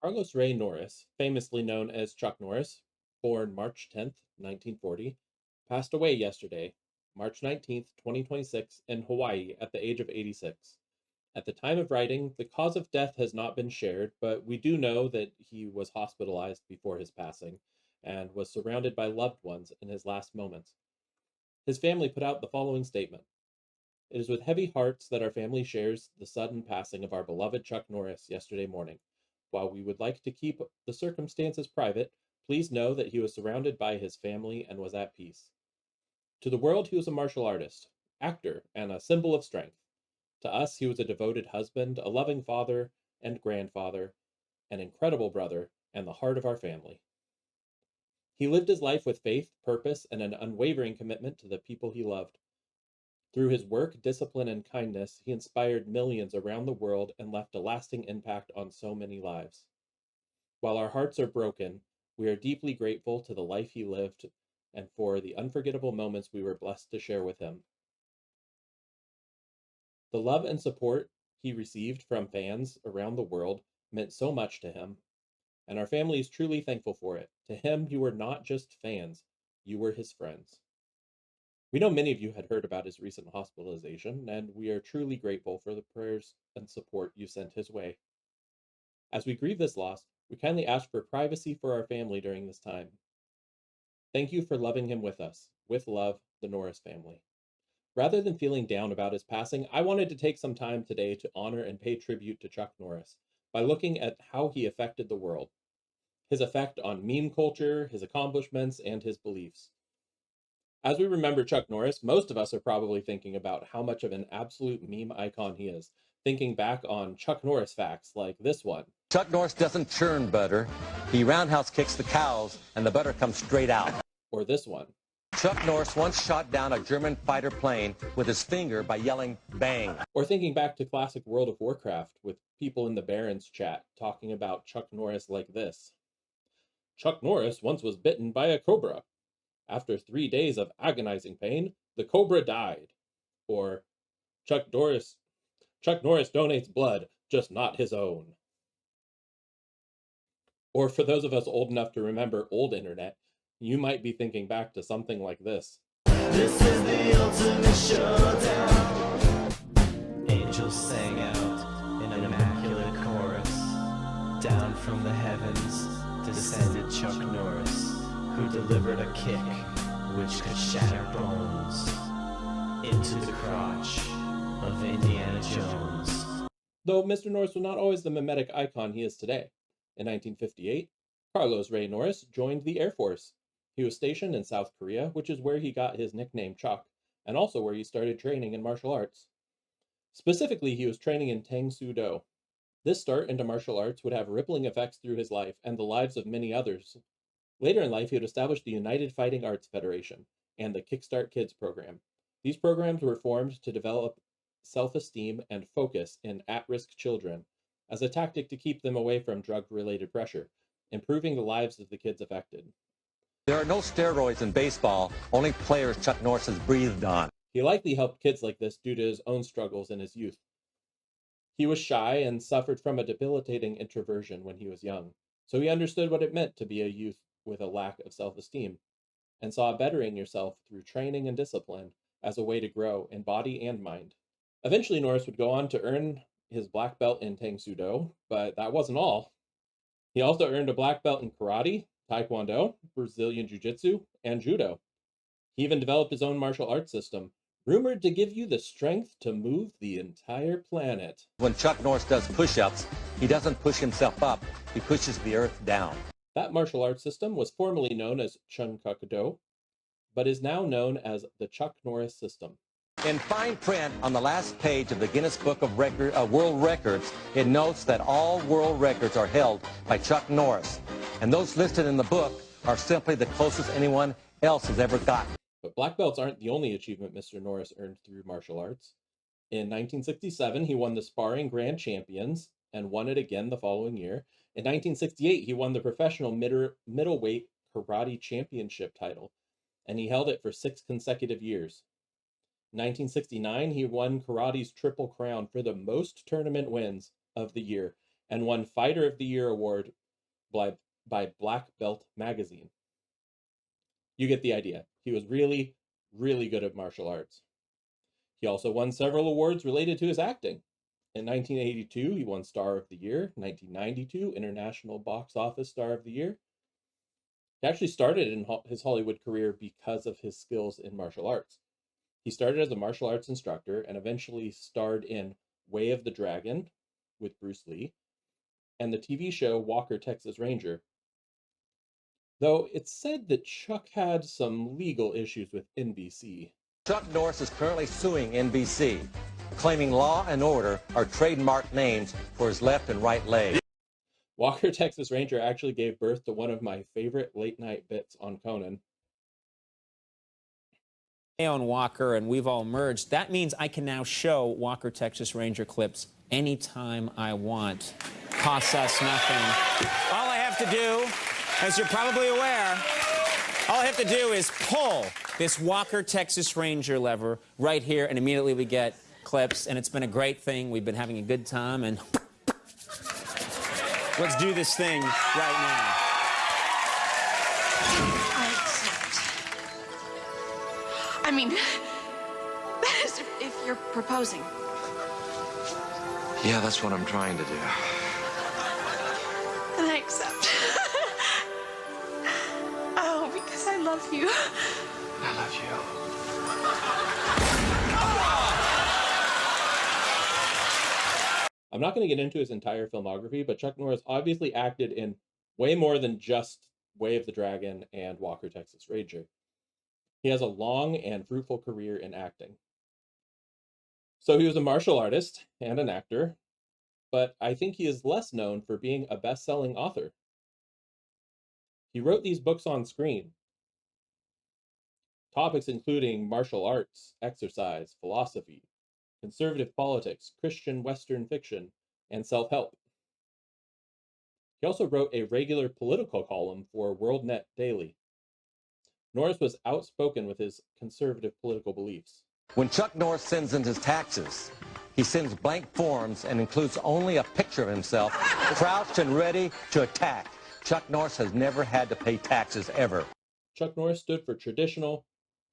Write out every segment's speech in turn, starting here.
Carlos Ray Norris, famously known as Chuck Norris, born March 10th, 1940, passed away yesterday, March 19th, 2026, in Hawaii at the age of 86. At the time of writing, the cause of death has not been shared, but we do know that he was hospitalized before his passing and was surrounded by loved ones in his last moments. His family put out the following statement. It is with heavy hearts that our family shares the sudden passing of our beloved Chuck Norris yesterday morning. While we would like to keep the circumstances private, please know that he was surrounded by his family and was at peace. To the world, he was a martial artist, actor, and a symbol of strength. To us, he was a devoted husband, a loving father and grandfather, an incredible brother, and the heart of our family. He lived his life with faith, purpose, and an unwavering commitment to the people he loved. Through his work, discipline, and kindness, he inspired millions around the world and left a lasting impact on so many lives. While our hearts are broken, we are deeply grateful to the life he lived and for the unforgettable moments we were blessed to share with him. The love and support he received from fans around the world meant so much to him, and our family is truly thankful for it. To him, you were not just fans, you were his friends. We know many of you had heard about his recent hospitalization, and we are truly grateful for the prayers and support you sent his way. As we grieve this loss, we kindly ask for privacy for our family during this time. Thank you for loving him with us. With love, the Norris family. Rather than feeling down about his passing, I wanted to take some time today to honor and pay tribute to Chuck Norris by looking at how he affected the world, his effect on meme culture, his accomplishments, and his beliefs. As we remember Chuck Norris, most of us are probably thinking about how much of an absolute meme icon he is, thinking back on Chuck Norris facts like this one. Chuck Norris doesn't churn butter. He roundhouse kicks the cows, and the butter comes straight out. Or this one. Chuck Norris once shot down a German fighter plane with his finger by yelling, "Bang." Or thinking back to classic World of Warcraft with people in the Barons chat talking about Chuck Norris like this. Chuck Norris once was bitten by a cobra. After 3 days of agonizing pain, the cobra died. Or Chuck Norris donates blood, just not his own. Or for those of us old enough to remember old internet, you might be thinking back to something like this. This is the ultimate showdown. Angels sang out in an immaculate chorus. Down from the heavens descended Chuck Norris, who delivered a kick which could shatter bones into the crotch of Indiana Jones. Though Mr. Norris was not always the mimetic icon he is today. In 1958, Carlos Ray Norris joined the Air Force. He was stationed in South Korea, which is where he got his nickname Chuck, and also where he started training in martial arts. Specifically, he was training in Tang Soo Do. This start into martial arts would have rippling effects through his life and the lives of many others. Later in life, he would establish the United Fighting Arts Federation and the Kickstart Kids program. These programs were formed to develop self-esteem and focus in at-risk children as a tactic to keep them away from drug-related pressure, improving the lives of the kids affected. There are no steroids in baseball, only players Chuck Norris has breathed on. He likely helped kids like this due to his own struggles in his youth. He was shy and suffered from a debilitating introversion when he was young, so he understood what it meant to be a youth with a lack of self-esteem, and saw bettering yourself through training and discipline as a way to grow in body and mind. Eventually, Norris would go on to earn his black belt in Tang Soo Do, but that wasn't all. He also earned a black belt in karate, taekwondo, Brazilian jiu-jitsu, and judo. He even developed his own martial arts system, rumored to give you the strength to move the entire planet. When Chuck Norris does push-ups, he doesn't push himself up, he pushes the earth down. That martial arts system was formerly known as Chun Kuk Do, but is now known as the Chuck Norris system. In fine print on the last page of the Guinness Book of World Records, it notes that all world records are held by Chuck Norris, and those listed in the book are simply the closest anyone else has ever gotten. But black belts aren't the only achievement Mr. Norris earned through martial arts. In 1967, he won the Sparring Grand Champions and won it again the following year. In 1968, he won the Professional Middleweight Karate Championship title, and he held it for 6 consecutive years. In 1969, he won karate's Triple Crown for the most tournament wins of the year, and won Fighter of the Year award by Black Belt magazine. You get the idea. He was really, really good at martial arts. He also won several awards related to his acting. In 1982, he won Star of the Year. 1992, International Box Office Star of the Year. He actually started in his Hollywood career because of his skills in martial arts. He started as a martial arts instructor and eventually starred in Way of the Dragon with Bruce Lee and the TV show Walker, Texas Ranger. Though it's said that Chuck had some legal issues with NBC. Chuck Norris is currently suing NBC, claiming Law and Order are trademark names for his left and right leg. Walker, Texas Ranger actually gave birth to one of my favorite late-night bits on Conan. On Walker, and we've all merged. That means I can now show Walker, Texas Ranger clips anytime I want. Costs us nothing. All I have to do, as you're probably aware, all I have to do is pull this Walker, Texas Ranger lever right here, and immediately we get clips, and it's been a great thing. We've been having a good time, and let's do this thing right now. I accept. I mean, that is if you're proposing. Yeah, that's what I'm trying to do. And I accept. Oh, because I love you. I love you. I'm not going to get into his entire filmography, but Chuck Norris obviously acted in way more than just Way of the Dragon and Walker, Texas Ranger. He has a long and fruitful career in acting. So he was a martial artist and an actor, but I think he is less known for being a best-selling author. He wrote these books on screen. Topics including martial arts, exercise, philosophy, conservative politics, Christian Western fiction, and self-help. He also wrote a regular political column for WorldNet Daily. Norris was outspoken with his conservative political beliefs. When Chuck Norris sends in his taxes, he sends blank forms and includes only a picture of himself crouched and ready to attack. Chuck Norris has never had to pay taxes ever. Chuck Norris stood for traditional,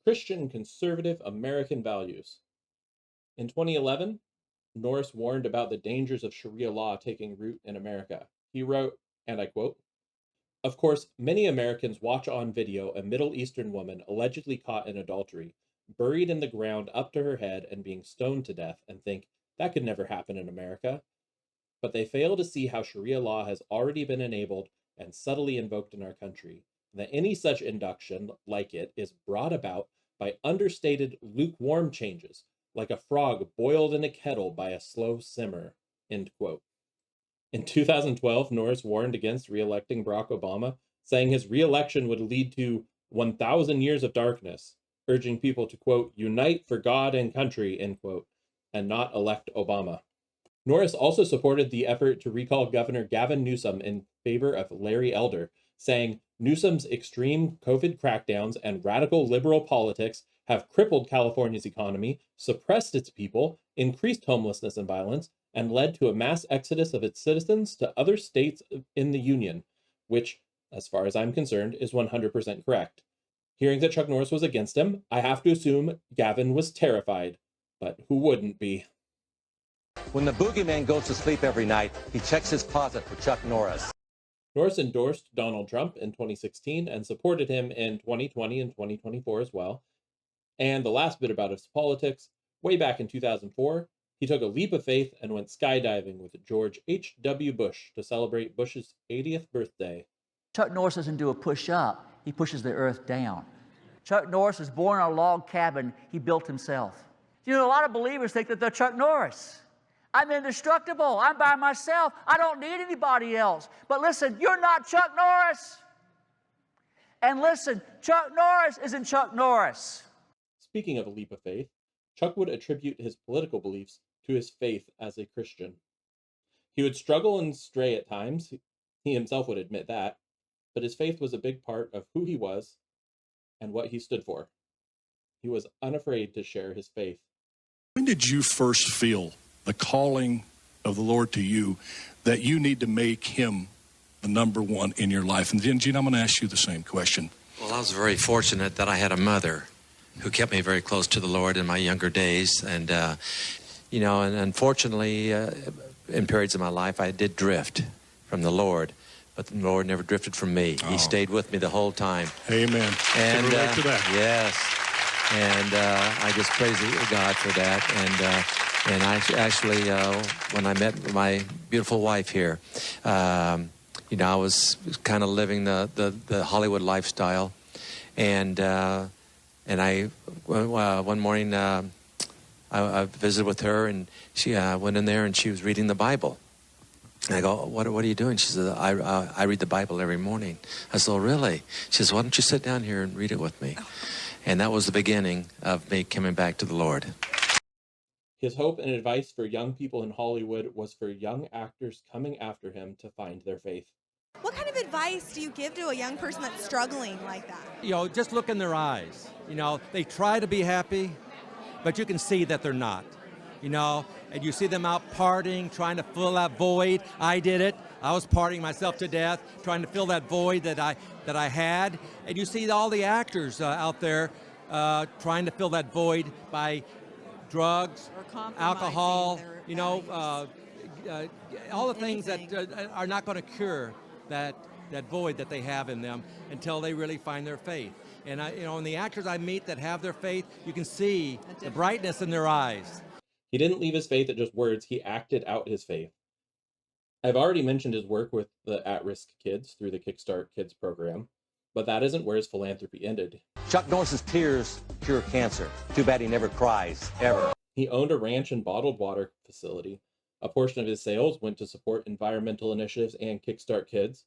Christian conservative American values. In 2011, Norris warned about the dangers of Sharia law taking root in America. He wrote, and I quote, "Of course, many Americans watch on video a Middle Eastern woman allegedly caught in adultery, buried in the ground up to her head and being stoned to death, and think, that could never happen in America. But they fail to see how Sharia law has already been enabled and subtly invoked in our country, and that any such induction like it is brought about by understated lukewarm changes, like a frog boiled in a kettle by a slow simmer," end quote. In 2012, Norris warned against re-electing Barack Obama, saying his re-election would lead to 1,000 years of darkness, urging people to, quote, "unite for God and country," end quote, and not elect Obama. Norris also supported the effort to recall Governor Gavin Newsom in favor of Larry Elder, saying Newsom's extreme COVID crackdowns and radical liberal politics have crippled California's economy, suppressed its people, increased homelessness and violence, and led to a mass exodus of its citizens to other states in the Union, which, as far as I'm concerned, is 100% correct. Hearing that Chuck Norris was against him, I have to assume Gavin was terrified, but who wouldn't be? When the boogeyman goes to sleep every night, he checks his closet for Chuck Norris. Norris endorsed Donald Trump in 2016 and supported him in 2020 and 2024 as well. And the last bit about his politics, way back in 2004, he took a leap of faith and went skydiving with George H.W. Bush to celebrate Bush's 80th birthday. Chuck Norris doesn't do a push-up, he pushes the earth down. Chuck Norris was born in a log cabin he built himself. You know, a lot of believers think that they're Chuck Norris. I'm indestructible, I'm by myself, I don't need anybody else. But listen, you're not Chuck Norris. And listen, Chuck Norris isn't Chuck Norris. Speaking of a leap of faith, Chuck would attribute his political beliefs to his faith as a Christian. He would struggle and stray at times, he himself would admit that, but his faith was a big part of who he was and what he stood for. He was unafraid to share his faith. When did you first feel the calling of the Lord to you that you need to make him the number one in your life? And then, Gene, I'm going to ask you the same question. Well, I was very fortunate that I had a mother who kept me very close to the Lord in my younger days. And, and unfortunately, in periods of my life, I did drift from the Lord. But the Lord never drifted from me. He stayed with me the whole time. Amen. And Can relate to that. yes. And I just praise God for that. And I actually, when I met my beautiful wife here, I was kind of living the Hollywood lifestyle. And I one morning I visited with her, and she went in there and she was reading the Bible. And I go, what are you doing? She says, I read the Bible every morning. I said, oh, really? She says, why don't you sit down here and read it with me? And that was the beginning of me coming back to the Lord. His hope and advice for young people in Hollywood was for young actors coming after him to find their faith. What kind of advice do you give to a young person that's struggling like that? Just look in their eyes. They try to be happy, but you can see that they're not. And you see them out partying, trying to fill that void. I did it. I was partying myself to death, trying to fill that void that I had. And you see all the actors out there trying to fill that void by drugs, alcohol, all the things that are not going to cure that void that they have in them until they really find their faith. And in the actors I meet that have their faith, you can see the brightness in their eyes. He didn't leave his faith at just words, he acted out his faith. I've already mentioned his work with the at-risk kids through the Kickstart Kids program, but that isn't where his philanthropy ended. Chuck Norris's tears cure cancer. Too bad he never cries, ever. He owned a ranch and bottled water facility. A portion of his sales went to support environmental initiatives and Kickstart Kids.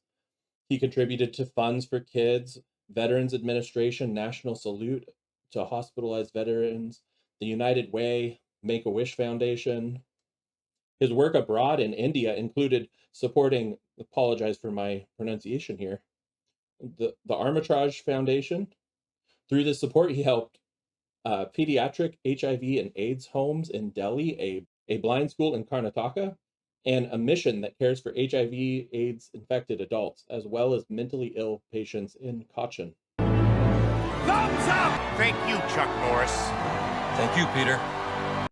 He contributed to funds for kids, Veterans Administration, National Salute to hospitalized veterans, the United Way, Make-A-Wish Foundation. His work abroad in India included supporting, apologize for my pronunciation here, the Armitage Foundation. Through this support, he helped pediatric HIV and AIDS homes in Delhi, a blind school in Karnataka, and a mission that cares for HIV/AIDS infected adults, as well as mentally ill patients in Cochin. Thumbs up! Thank you, Chuck Norris. Thank you, Peter.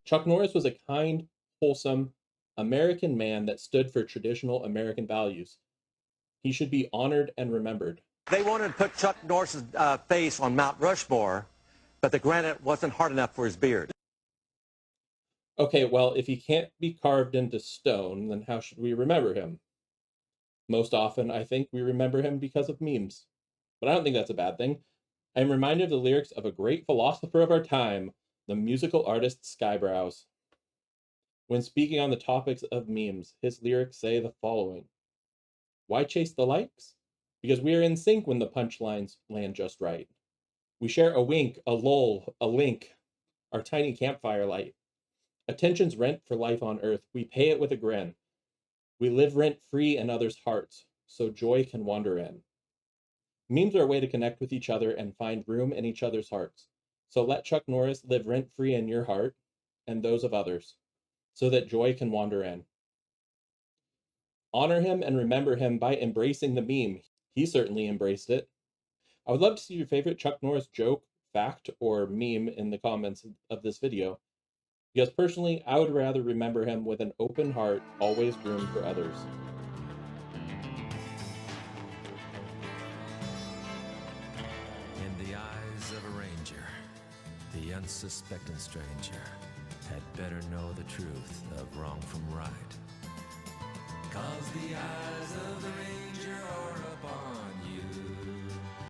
Chuck Norris was a kind, wholesome American man that stood for traditional American values. He should be honored and remembered. They wanted to put Chuck Norris's face on Mount Rushmore, but the granite wasn't hard enough for his beard. Okay, well, if he can't be carved into stone, then how should we remember him? Most often, I think we remember him because of memes. But I don't think that's a bad thing. I am reminded of the lyrics of a great philosopher of our time, the musical artist Skybrows. When speaking on the topics of memes, his lyrics say the following. Why chase the likes? Because we are in sync when the punchlines land just right. We share a wink, a lull, a link, our tiny campfire light. Attention's rent for life on earth, we pay it with a grin. We live rent-free in others' hearts, so joy can wander in. Memes are a way to connect with each other and find room in each other's hearts. So let Chuck Norris live rent-free in your heart and those of others, so that joy can wander in. Honor him and remember him by embracing the meme. He certainly embraced it. I would love to see your favorite Chuck Norris joke, fact, or meme in the comments of this video, because personally, I would rather remember him with an open heart, always room for others. In the eyes of a ranger, the unsuspecting stranger had better know the truth of wrong from right. 'Cause the eyes of the ranger are upon